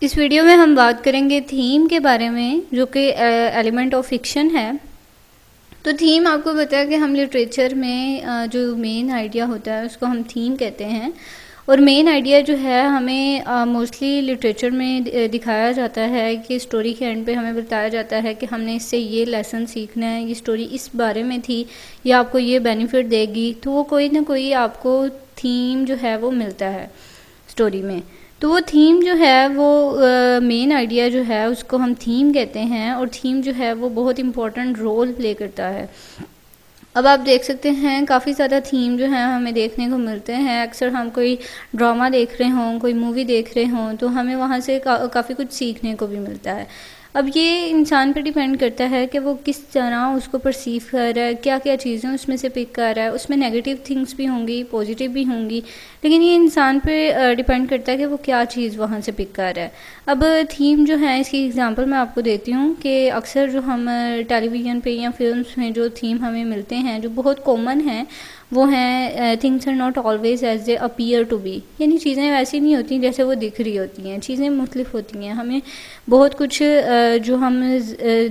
इस वीडियो में हम बात करेंगे थीम के बारे में, जो कि एलिमेंट ऑफ फिक्शन है। तो थीम आपको पता है कि हम लिटरेचर में जो मेन आइडिया होता है उसको हम थीम कहते हैं। और मेन आइडिया जो है हमें मोस्टली लिटरेचर में दिखाया जाता है कि स्टोरी के एंड पे हमें बताया जाता है कि हमने इससे ये लेसन सीखना है, ये स्टोरी इस बारे में थी, ये आपको ये बेनिफिट देगी। तो वो कोई ना कोई आपको थीम जो है वो मिलता है स्टोरी में। तो वो थीम जो है वो मेन आइडिया जो है उसको हम थीम कहते हैं। और थीम जो है वो बहुत इम्पोर्टेंट रोल प्ले करता है। अब आप देख सकते हैं काफ़ी ज़्यादा थीम जो है हमें देखने को मिलते हैं। अक्सर हम कोई ड्रामा देख रहे हों, कोई मूवी देख रहे हों, तो हमें वहाँ से काफ़ी कुछ सीखने को भी मिलता है। अब ये इंसान पर डिपेंड करता है कि वो किस तरह उसको परसीव कर रहा है, क्या क्या चीज़ें उसमें से पिक कर रहा है। उसमें नेगेटिव थिंग्स भी होंगी, पॉजिटिव भी होंगी, लेकिन ये इंसान पे डिपेंड करता है कि वो क्या चीज़ वहाँ से पिक कर रहा है। अब थीम जो है इसकी एग्जांपल मैं आपको देती हूँ कि अक्सर जो हम टेलीविज़न पे या फिल्म्स में जो थीम हमें मिलते हैं, जो बहुत कॉमन हैं, वो हैं things are not always as they appear to be. यानी चीज़ें वैसी नहीं होती जैसे वो दिख रही होती हैं, चीज़ें मुख्तलिफ होती हैं। हमें बहुत कुछ जो हम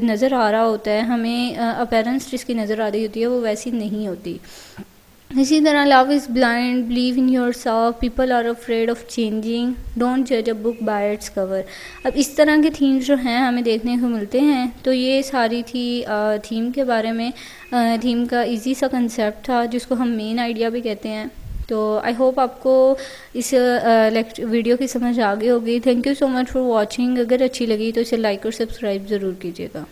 नज़र आ रहा होता है, हमें अपीयरेंस जिसकी नज़र आ रही होती है वो वैसी नहीं होती। इसी तरह love is blind, believe in yourself, people are afraid of changing, don't जज a book by its cover. अब इस तरह के थीम्स जो हैं हमें देखने को मिलते हैं। तो ये सारी थी थीम के बारे में। थीम का इजी सा कंसेप्ट था जिसको हम मेन आइडिया भी कहते हैं। तो आई होप आपको इस वीडियो की समझ आ गई होगी। Thank you so much for watching. अगर अच्छी लगी तो इसे लाइक और सब्सक्राइब ज़रूर कीजिएगा।